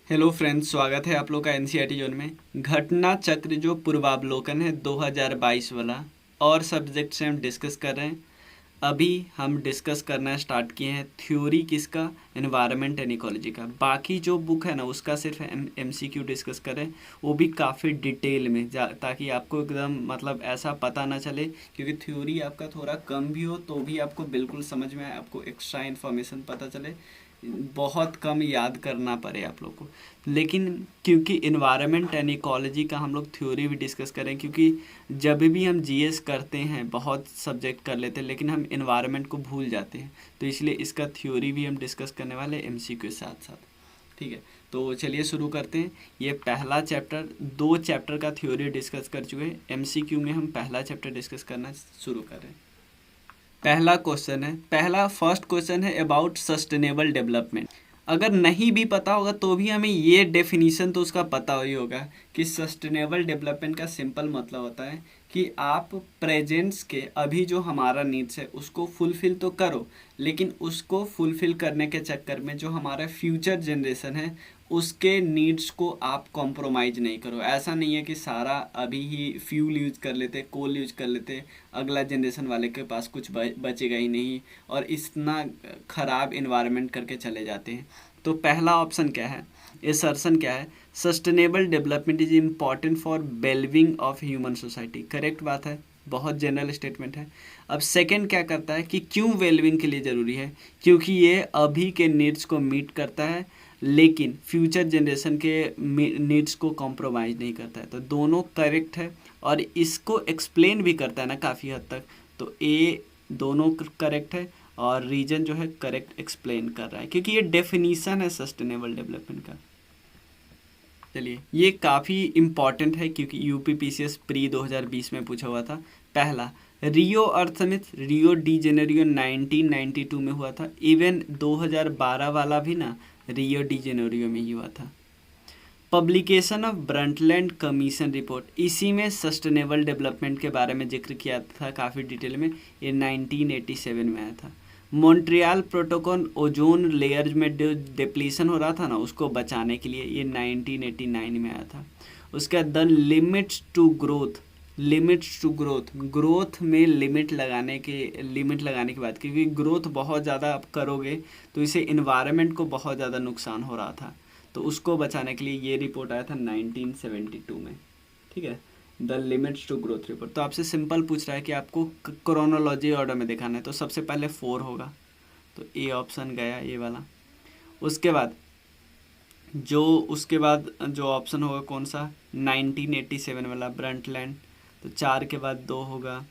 Hello friends, स्वागत है आप लोग का एनसीईआरटी जोन में। घटना चक्र जो पूर्वावलोकन है 2022 वाला और सब्जेक्ट से हम डिस्कस कर रहे हैं। अभी हम डिस्कस करना स्टार्ट किए हैं थ्योरी किसका, एनवायरनमेंट एंड इकोलॉजी का। बाकी जो बुक है ना उसका सिर्फ एमसीक्यू डिस्कस करें, वो भी काफ़ी डिटेल में ताकि आपको एकदम मतलब ऐसा पता ना चले, क्योंकि थ्योरी आपका थोड़ा कम भी हो तो भी आपको बिल्कुल समझ में आए, आपको एक्स्ट्रा इन्फॉर्मेशन पता चले, बहुत कम याद करना पड़े आप लोग को। लेकिन क्योंकि इन्वायरमेंट एंड इकोलॉजी का हम लोग थ्योरी भी डिस्कस करें, क्योंकि जब भी हम जीएस करते हैं बहुत सब्जेक्ट कर लेते हैं लेकिन हम इन्वायरमेंट को भूल जाते हैं, तो इसलिए इसका थ्योरी भी हम डिस्कस करने वाले एमसीक्यू के साथ साथ। ठीक है, तो चलिए शुरू करते हैं। ये पहला चैप्टर, 2 चैप्टर का थ्योरी डिस्कस कर चुके हैं, एमसीक्यू में हम पहला चैप्टर डिस्कस करना शुरू कर रहे हैं। पहला क्वेश्चन है, पहला फर्स्ट क्वेश्चन है अबाउट सस्टेनेबल डेवलपमेंट। अगर नहीं भी पता होगा तो भी हमें ये डेफिनीशन तो उसका पता ही होगा कि सस्टेनेबल डेवलपमेंट का सिंपल मतलब होता है कि आप प्रेजेंट्स के अभी जो हमारा नीड्स है उसको फुलफिल तो करो, लेकिन उसको फुलफिल करने के चक्कर में जो हमारा फ्यूचर जनरेशन है उसके नीड्स को आप कॉम्प्रोमाइज़ नहीं करो। ऐसा नहीं है कि सारा अभी ही फ्यूल यूज कर लेते, कोल यूज कर लेते, अगला जनरेशन वाले के पास कुछ बचेगा ही नहीं और इतना ख़राब इन्वायरमेंट करके चले जाते हैं। तो पहला ऑप्शन क्या है, असर्शन क्या है, sustainable development is important for wellbeing of human society. Correct बात है, बहुत जनरल स्टेटमेंट है। अब सेकंड क्या करता है कि क्यों वेलबिंग के लिए ज़रूरी है, क्योंकि ये अभी के नीड्स को मीट करता है लेकिन फ्यूचर जनरेशन के नीड्स को कॉम्प्रोमाइज़ नहीं करता है। तो दोनों करेक्ट है और इसको एक्सप्लेन भी करता है ना काफ़ी हद तक। तो ए दोनों करेक्ट है और रीजन जो है करेक्ट एक्सप्लेन कर रहा है, क्योंकि ये डेफिनीशन है सस्टेनेबल डेवलपमेंट का। चलिए, ये काफ़ी इम्पॉर्टेंट है क्योंकि यूपीपीसीएस प्री 2020 में पूछा हुआ था। पहला, रियो अर्थ समिट, रियो डी जेनेरियो 1992 में हुआ था। इवन 2012 वाला भी ना रियो डी जेनेरियो में ही हुआ था। Publication of Brundtland commission report, इसी में सस्टेनेबल डेवलपमेंट के बारे में जिक्र किया था काफ़ी डिटेल में, ये 1987 में आया था। मॉन्ट्रियल प्रोटोकॉल, ओजोन लेयर में जो डिप्लीशन हो रहा था ना उसको बचाने के लिए, ये 1989 में आया था। उसके बाद the limits to growth, limits to growth, growth में लिमिट लगाने की बात, क्योंकि ग्रोथ बहुत ज़्यादा आप करोगे तो इसे इन्वायरमेंट को बहुत ज़्यादा नुकसान हो रहा था, तो उसको बचाने के लिए ये रिपोर्ट आया था 1972 में। ठीक है, the limits to growth report. तो आपसे सिंपल पूछ रहा है कि आपको क्रोनोलॉजी ऑर्डर में दिखाना है, तो सबसे पहले 4 होगा, तो ए ऑप्शन गया ये वाला। उसके बाद जो ऑप्शन होगा कौन सा, 1987 वाला ब्रंटलैंड, तो 4 के बाद 2 होगा,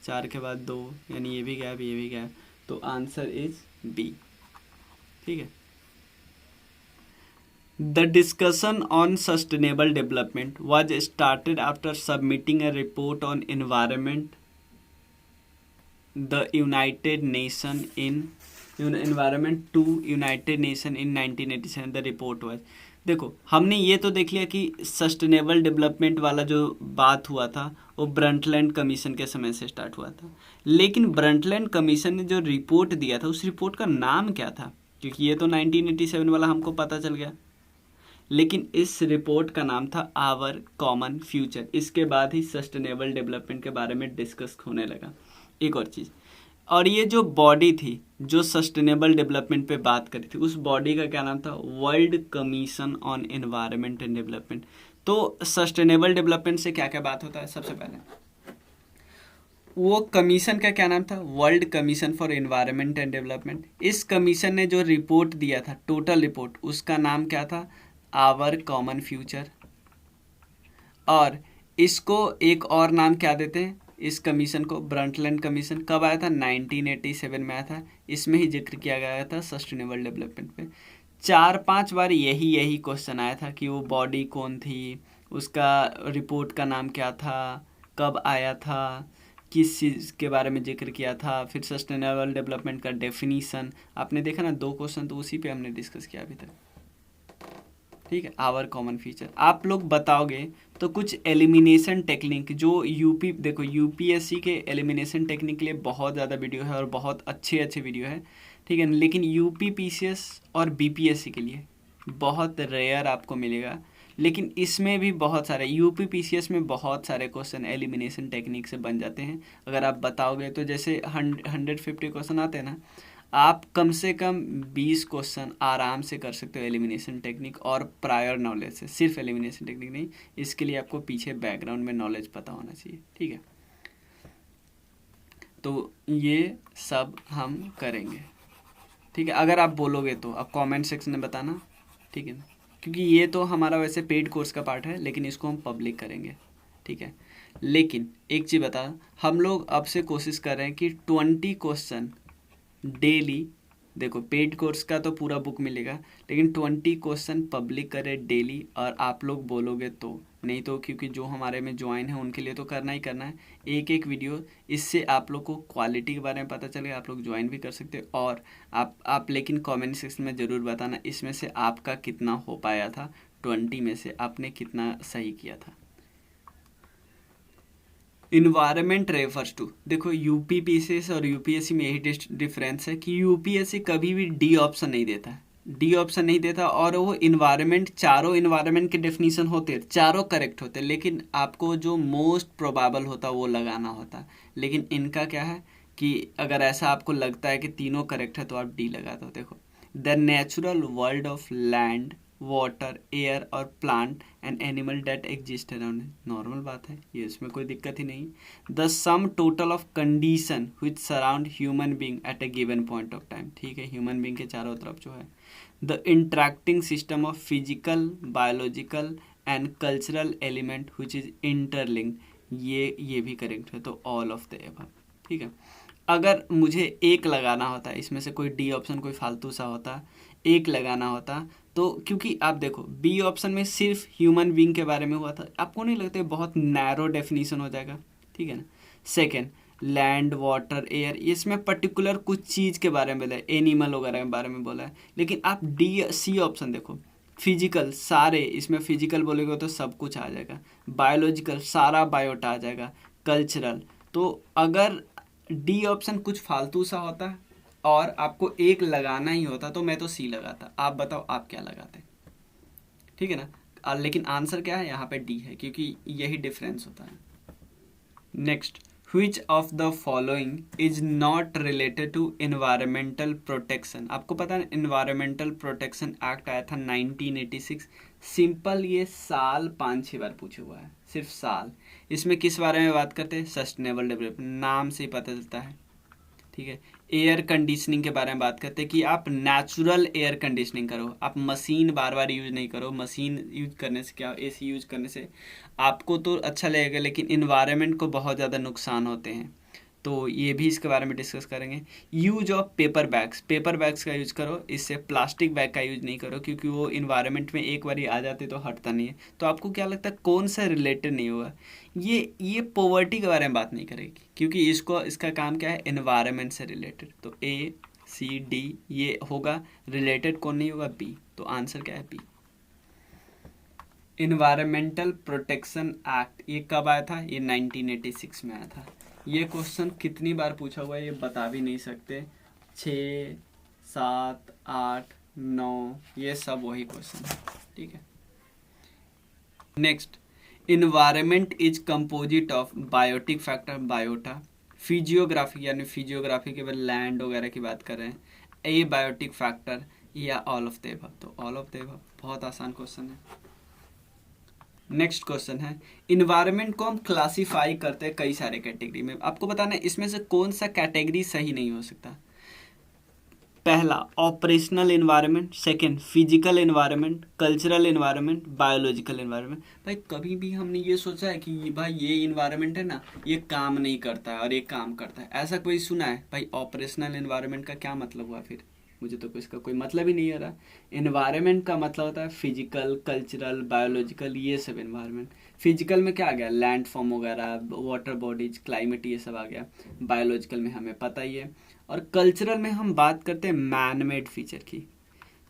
4 के बाद 2, यानी ये भी गया, तो आंसर इज बी। ठीक है, The discussion on sustainable development was started after submitting a report on environment, the United Nations in environment to United Nations in 1987. The report was, देखो हमने ये तो देख लिया कि सस्टेनेबल डेवलपमेंट वाला जो बात हुआ था वो ब्रंटलैंड कमीशन के समय से स्टार्ट हुआ था, लेकिन ब्रंटलैंड कमीशन ने जो रिपोर्ट दिया था उस रिपोर्ट का नाम क्या था, क्योंकि ये तो 1987 वाला हमको पता चल गया, लेकिन इस रिपोर्ट का नाम था आवर कॉमन फ्यूचर। इसके बाद ही सस्टेनेबल डेवलपमेंट के बारे में डिस्कस होने लगा। एक और चीज़, और ये जो बॉडी थी जो सस्टेनेबल डेवलपमेंट पे बात करी थी उस बॉडी का क्या नाम था, world commission on environment and development. तो सस्टेनेबल डेवलपमेंट से क्या क्या बात होता है, सबसे पहले वो कमीशन का क्या नाम था, world commission for environment and development. इस कमीशन ने जो रिपोर्ट दिया था, टोटल रिपोर्ट, उसका नाम क्या था, आवर कॉमन फ्यूचर। और इसको एक और नाम क्या देते हैं इस कमीशन को, ब्रंटलैंड कमीशन। कब आया था, 1987 में आया था। इसमें ही जिक्र किया गया था सस्टेनेबल डेवलपमेंट पे। 4-5 बार यही क्वेश्चन आया था कि वो बॉडी कौन थी, उसका रिपोर्ट का नाम क्या था, कब आया था, किस चीज़ के बारे में जिक्र किया था, फिर सस्टेनेबल डेवलपमेंट का डेफिनीशन। आपने देखा ना 2 क्वेश्चन तो उसी पे हमने डिस्कस किया अभी तक। ठीक है, आवर कॉमन फीचर। आप लोग बताओगे तो कुछ एलिमिनेशन टेक्निक जो देखो यूपीएससी के एलिमिनेशन टेक्निक के लिए बहुत ज़्यादा वीडियो है और बहुत अच्छे वीडियो है, ठीक है, लेकिन यूपीपीसीएस और बीपीएससी के लिए बहुत रेयर आपको मिलेगा, लेकिन इसमें भी बहुत सारे यूपी पीसीएस में बहुत सारे क्वेश्चन एलिमिनेशन टेक्निक से बन जाते हैं। अगर आप बताओगे तो जैसे 150 क्वेश्चन आते हैं ना, आप कम से कम 20 क्वेश्चन आराम से कर सकते हो एलिमिनेशन टेक्निक और प्रायर नॉलेज से। सिर्फ एलिमिनेशन टेक्निक नहीं, इसके लिए आपको पीछे बैकग्राउंड में नॉलेज पता होना चाहिए, ठीक है। तो ये सब हम करेंगे, ठीक है। अगर आप बोलोगे तो आप कमेंट सेक्शन में बताना, ठीक है ना, क्योंकि ये तो हमारा वैसे पेड कोर्स का पार्ट है, लेकिन इसको हम पब्लिक करेंगे, ठीक है। लेकिन एक चीज़ बता, हम लोग अब से कोशिश कर रहे हैं कि 20 क्वेश्चन डेली, देखो पेड कोर्स का तो पूरा बुक मिलेगा, लेकिन 20 क्वेश्चन पब्लिक करें डेली। और आप लोग बोलोगे तो, नहीं तो क्योंकि जो हमारे में ज्वाइन है उनके लिए तो करना ही करना है एक एक वीडियो। इससे आप लोग को क्वालिटी के बारे में पता चलेगा, आप लोग ज्वाइन भी कर सकते हो। और आप लेकिन कमेंट सेक्शन में ज़रूर बताना इसमें से आपका कितना हो पाया था, 20 में से आपने कितना सही किया था। इन्वायरमेंट रेफर्स टू, देखो यूपी पीसीएस और यूपीएससी में यही डिफरेंस है कि यूपीएससी कभी भी डी ऑप्शन नहीं देता है, डी ऑप्शन नहीं देता। और वो इन्वायरमेंट, चारों इन्वायरमेंट के डेफिनेशन होते हैं, चारों करेक्ट होते हैं, लेकिन आपको जो मोस्ट प्रोबेबल होता है वो लगाना होता है। लेकिन इनका क्या है कि अगर ऐसा आपको लगता है कि तीनों करेक्ट है तो आप डी लगा दो। देखो, the natural world of land, water, air और plant and animal that exist around, normal बात है ये, इसमें कोई दिक्कत ही नहीं। The sum total of condition which surround human being at a given point of time, ठीक है, ह्यूमन बींग के चारों तरफ जो है। The interacting system of physical, biological and cultural element which is interlink, ये भी करेक्ट है, तो ऑल ऑफ द एबव, ठीक है। अगर मुझे एक लगाना होता, इसमें से कोई डी ऑप्शन कोई फालतू सा होता, एक लगाना होता, तो क्योंकि आप देखो बी ऑप्शन में सिर्फ ह्यूमन बींग के बारे में हुआ था, आपको नहीं लगता बहुत नैरो डेफिनेशन हो जाएगा, ठीक है ना। सेकेंड, लैंड, वाटर, एयर, इसमें पर्टिकुलर कुछ चीज़ के बारे में बोला है, एनिमल वगैरह के बारे में बोला है। लेकिन आप डी सी ऑप्शन देखो, फिजिकल, सारे, इसमें फिजिकल बोलेगा तो सब कुछ आ जाएगा, बायोलॉजिकल सारा बायोटा आ जाएगा, कल्चरल। तो अगर डी ऑप्शन कुछ फालतू सा होता और आपको एक लगाना ही होता तो मैं तो सी लगाता। आप बताओ आप क्या लगाते, ठीक है ना। लेकिन आंसर क्या है, यहाँ पे डी है, क्योंकि यही डिफरेंस होता है। Next, which of the following is not related to environmental protection. आपको पता है एनवायरमेंटल प्रोटेक्शन एक्ट आया था 1986। सिंपल, ये साल 5-6 बार पूछा हुआ है, सिर्फ साल। इसमें किस बारे में बात करते हैं, सस्टेनेबल डेवलपमेंट, नाम से ही पता चलता है, ठीक है। एयर कंडीशनिंग के बारे में बात करते हैं कि आप नेचुरल एयर कंडीशनिंग करो, आप मशीन बार बार यूज नहीं करो। मशीन यूज करने से क्या, एसी यूज करने से आपको तो अच्छा लगेगा, लेकिन इन्वायरमेंट को बहुत ज़्यादा नुकसान होते हैं, तो ये भी इसके बारे में डिस्कस करेंगे। Use of paper bags, paper bags का यूज करो, इससे प्लास्टिक बैग का यूज नहीं करो, क्योंकि वो इन्वायरमेंट में एक बार ही आ जाते तो हटता नहीं है। तो आपको क्या लगता है कौन सा रिलेटेड नहीं होगा, ये पॉवर्टी के बारे में बात नहीं करेगी, क्योंकि इसका काम क्या है, एनवायरनमेंट से रिलेटेड। तो ए सी डी ये होगा, रिलेटेड कौन नहीं होगा, बी। तो आंसर क्या है, बी। इन्वायरमेंटल प्रोटेक्शन एक्ट ये कब आया था, ये 1986 में आया था। ये क्वेश्चन कितनी बार पूछा हुआ है ये बता भी नहीं सकते, 6, 7, 8, 9, ये सब वही क्वेश्चन है, ठीक है। Next, environment is composite of biotic factor, biota, physiography यानी फिजियोग्राफी के बाद लैंड वगैरह की बात कर रहे हैं, ए बायोटिक फैक्टर या ऑल ऑफ द अबव। तो ऑल ऑफ द अबव, बहुत आसान क्वेश्चन है। नेक्स्ट क्वेश्चन है, इन्वायरमेंट को हम क्लासीफाई करते हैं कई सारे कैटेगरी में, आपको बताना है इसमें से कौन सा कैटेगरी सही नहीं हो सकता। पहला operational environment, second physical environment, cultural environment, biological environment. भाई कभी भी हमने ये सोचा है कि भाई ये इन्वायरमेंट है ना, ये काम नहीं करता है और ये काम करता है, ऐसा कोई सुना है? भाई ऑपरेशनल इन्वायरमेंट का क्या मतलब हुआ फिर? मुझे तो इसका कोई मतलब ही नहीं आ रहा। इन्वायरमेंट का मतलब होता है फिजिकल, कल्चरल, बायोलॉजिकल, ये सब इन्वायरमेंट। फिजिकल में क्या आ गया, लैंड फॉर्म वगैरह, वाटर बॉडीज, क्लाइमेट, ये सब आ गया। बायोलॉजिकल में हमें पता ही है। और कल्चरल में हम बात करते हैं मैन मेड फीचर की,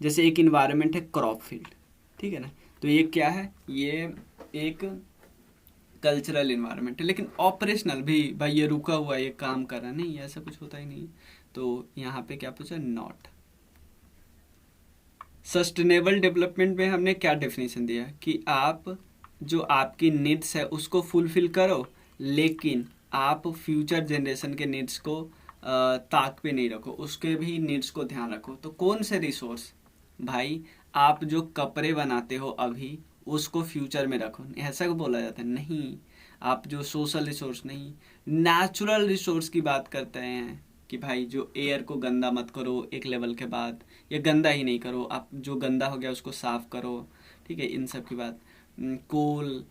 जैसे एक इन्वायरमेंट है क्रॉप फील्ड, ठीक है ना, तो ये क्या है, ये एक कल्चरल इन्वायरमेंट है। लेकिन ऑपरेशनल भी, भाई ये रुका हुआ है, ये काम कर रहा नहीं, ऐसा कुछ होता ही नहीं। तो यहाँ पे क्या पूछा, नॉट। सस्टेनेबल डेवलपमेंट में हमने क्या डेफिनेशन दिया कि आप जो आपकी नीड्स है उसको फुलफिल करो, लेकिन आप फ्यूचर जनरेशन के नीड्स को ताक पे नहीं रखो, उसके भी नीड्स को ध्यान रखो। तो कौन से रिसोर्स भाई, आप जो कपड़े बनाते हो अभी उसको फ्यूचर में रखो, ऐसा बोला जाता है नहीं। आप जो सोशल रिसोर्स नहीं, नेचुरल रिसोर्स की बात करते हैं कि भाई जो एयर को गंदा मत करो एक लेवल के बाद, या गंदा ही नहीं करो, आप जो गंदा हो गया उसको साफ करो, ठीक है, इन सब की बात। कोल,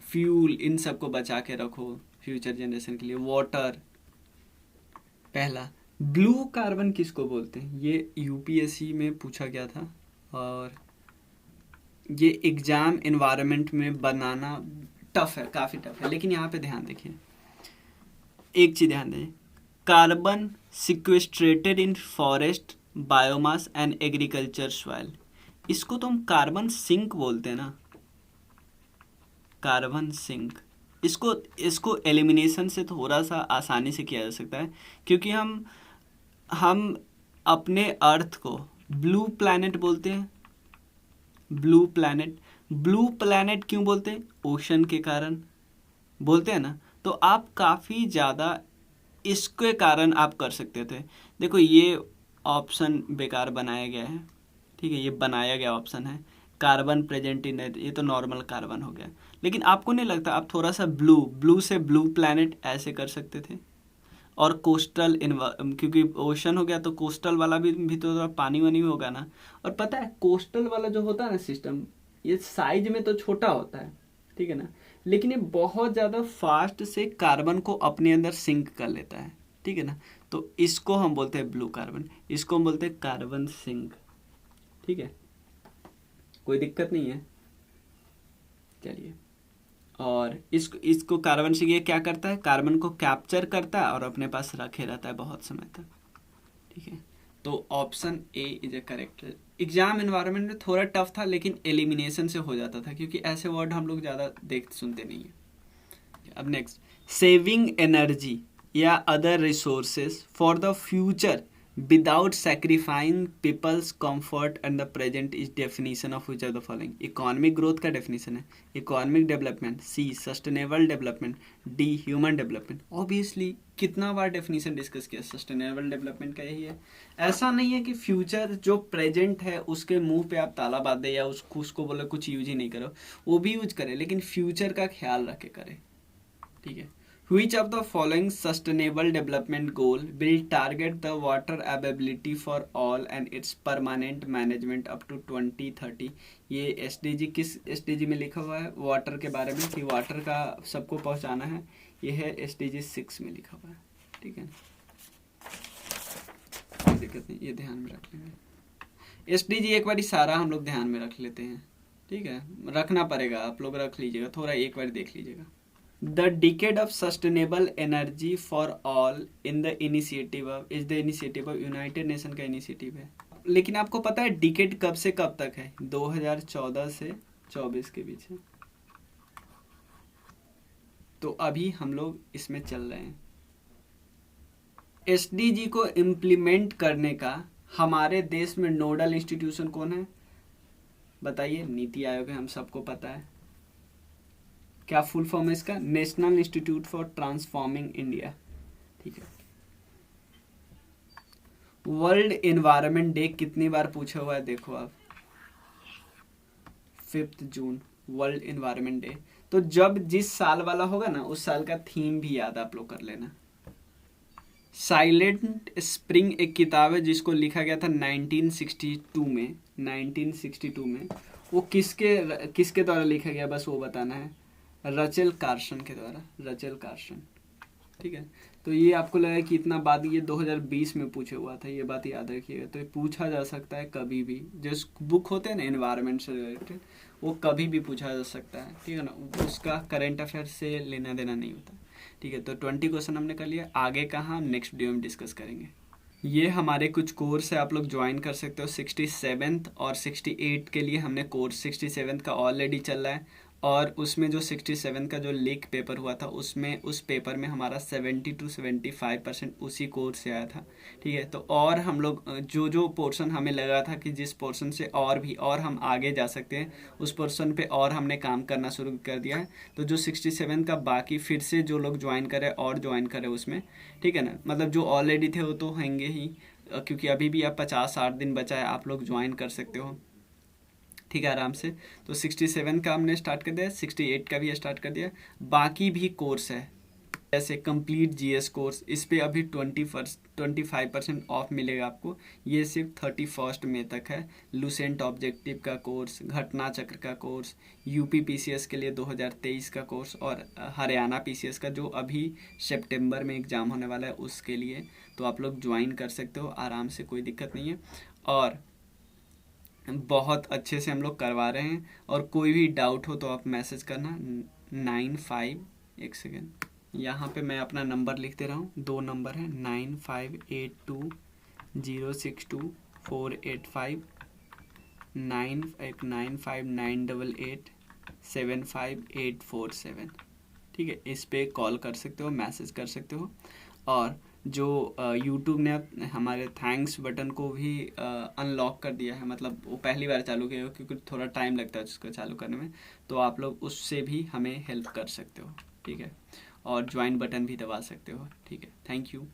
फ्यूल, इन सब को बचा के रखो फ्यूचर जनरेशन के लिए। वाटर पहला। ब्लू कार्बन किसको बोलते हैं, ये यूपीएससी में पूछा गया था, और ये एग्जाम एनवायरनमेंट में बनाना टफ है, काफ़ी टफ है। लेकिन यहाँ पे ध्यान देखिए, एक चीज़ ध्यान दें, carbon sequestrated in forest, biomass and agriculture soil, इसको तो हम कार्बन सिंक बोलते हैं ना, कार्बन सिंक। इसको एलिमिनेशन से थोड़ा सा आसानी से किया जा सकता है, क्योंकि हम अपने अर्थ को ब्लू प्लैनेट बोलते हैं। ब्लू प्लैनेट क्यों बोलते हैं, ओशन के कारण बोलते हैं ना। तो आप काफ़ी ज़्यादा इसके कारण आप कर सकते थे। देखो ये ऑप्शन बेकार बनाया गया है, ठीक है, ये बनाया गया ऑप्शन है, कार्बन प्रेजेंट इन, ये तो नॉर्मल कार्बन हो गया। लेकिन आपको नहीं लगता आप थोड़ा सा ब्लू से ब्लू प्लैनेट ऐसे कर सकते थे। और कोस्टल, क्योंकि ओशन हो गया तो कोस्टल वाला भी तो पानी वानी में होगा ना। और पता है कोस्टल वाला जो होता है ना सिस्टम, ये साइज में तो छोटा होता है, ठीक है ना, लेकिन ये बहुत ज़्यादा फास्ट से कार्बन को अपने अंदर सिंक कर लेता है, ठीक है ना। तो इसको हम बोलते हैं ब्लू कार्बन, इसको हम बोलते हैं कार्बन सिंक, ठीक है, कोई दिक्कत नहीं है। चलिए, और इसको कार्बन सिंक ये क्या करता है, कार्बन को कैप्चर करता है और अपने पास रखे रहता है बहुत समय तक, ठीक है। तो option A is A correct. Exam environment में थोड़ा टफ था, लेकिन एलिमिनेशन से हो जाता था, क्योंकि ऐसे वर्ड हम लोग ज़्यादा सुनते नहीं हैं। अब नेक्स्ट, सेविंग एनर्जी या other resources for the future without sacrificing people's comfort and the present is definition of which of the following. Economic growth का डेफिनेशन है economic development, C sustainable development, D human development. Obviously कितना बार definition discuss किया, sustainable development का यही है। ऐसा नहीं है कि फ्यूचर जो प्रेजेंट है उसके मुंह पे आप ताला बांध दे या उसको बोले कुछ यूज ही नहीं करो, वो भी यूज करे, लेकिन फ्यूचर का ख्याल रखे करे, ठीक है। Which of the following sustainable development goal will target the water availability for all and its permanent management up to 2030? ये SDG किस SDG में लिखा हुआ है वाटर के बारे में, कि वाटर का सबको पहुंचाना है, ये है SDG 6 में लिखा हुआ है, ठीक है, कोई दिक्कत नहीं, ये ध्यान में रख लेंगे। SDG एक बार सारा हम लोग ध्यान में रख लेते हैं, ठीक है, रखना पड़ेगा, आप लोग रख लीजिएगा, थोड़ा एक बार देख लीजिएगा। The decade of sustainable energy for all in the initiative of is the initiative of United Nation का इनिशिएटिव है। लेकिन आपको पता है डिकेड कब से कब तक है, 2014 से 24 के बीच है। तो अभी हम लोग इसमें चल रहे हैं। एसडीजी को इम्प्लीमेंट करने का हमारे देश में नोडल इंस्टीट्यूशन कौन है बताइए, नीति आयोग है, हम सबको पता है। क्या फुल फॉर्म है इसका, national institute for transforming India, ठीक है। वर्ल्ड एनवायरनमेंट डे कितनी बार पूछा हुआ है, देखो आप, 5 जून वर्ल्ड एनवायरनमेंट डे। तो जब जिस साल वाला होगा ना उस साल का थीम भी याद आप लोग कर लेना। साइलेंट स्प्रिंग एक किताब है जिसको लिखा गया था 1962 में, 1962 में। वो किसके द्वारा लिखा गया बस वो बताना है, रचेल कार्सन के द्वारा, रचेल कार्सन, ठीक है। तो ये आपको लगा कि इतना बात ये 2020 में पूछे हुआ था, ये बात याद रखिएगा। तो ये पूछा जा सकता है कभी भी, जो बुक होते हैं ना एनवायरनमेंट से रिलेटेड वो कभी भी पूछा जा सकता है, ठीक है ना, उसका करंट अफेयर से लेना देना नहीं होता, ठीक है। तो 20 क्वेश्चन हमने कर लिया, आगे का हम नेक्स्ट वीडियो में डिस्कस करेंगे। ये हमारे कुछ कोर्स है, आप लोग ज्वाइन कर सकते हो। 67th और 68 के लिए हमने कोर्स 67th का ऑलरेडी चल रहा है और उसमें जो 67 का जो लीक पेपर हुआ था उसमें उस पेपर में हमारा 70 to 75% उसी कोर्स से आया था। ठीक है, तो और हम लोग जो जो पोर्शन हमें लगा था कि जिस पोर्शन से और हम आगे जा सकते हैं उस पोर्शन पे और हमने काम करना शुरू कर दिया है। तो जो 67 का बाकी फिर से जो लोग ज्वाइन करे और ज्वाइन करे उसमें, ठीक है ना, मतलब जो ऑलरेडी थे वो तो होंगे ही, क्योंकि अभी भी आप 50-60 दिन बचा है, आप लोग ज्वाइन कर सकते हो, ठीक है, आराम से। तो 67 का हमने स्टार्ट कर दिया, 68 का भी स्टार्ट कर दिया। बाकी भी कोर्स है जैसे कंप्लीट जीएस कोर्स, इस पे अभी 25% ऑफ मिलेगा आपको। ये सिर्फ 31 मई तक है। लूसेंट ऑब्जेक्टिव का कोर्स, घटना चक्र का कोर्स, यूपी पीसीएस के लिए 2023 का कोर्स, और हरियाणा पीसीएस का जो अभी सितंबर में एग्ज़ाम होने वाला है उसके लिए। तो आप लोग ज्वाइन कर सकते हो आराम से, कोई दिक्कत नहीं है। और बहुत अच्छे से हम लोग करवा रहे हैं, और कोई भी डाउट हो तो आप मैसेज करना 95, एक सेकेंड, यहाँ पे मैं अपना नंबर लिख दे रहा हूँ, 2 नंबर है, 9582062485, 9598875847। ठीक है, इस पे कॉल कर सकते हो, मैसेज कर सकते हो। और जो यूट्यूब ने हमारे थैंक्स बटन को भी अनलॉक कर दिया है, मतलब वो पहली बार चालू किया हो, क्योंकि थोड़ा टाइम लगता है उसको चालू करने में, तो आप लोग उससे भी हमें हेल्प कर सकते हो। ठीक है, और ज्वाइन बटन भी दबा सकते हो। ठीक है, थैंक यू।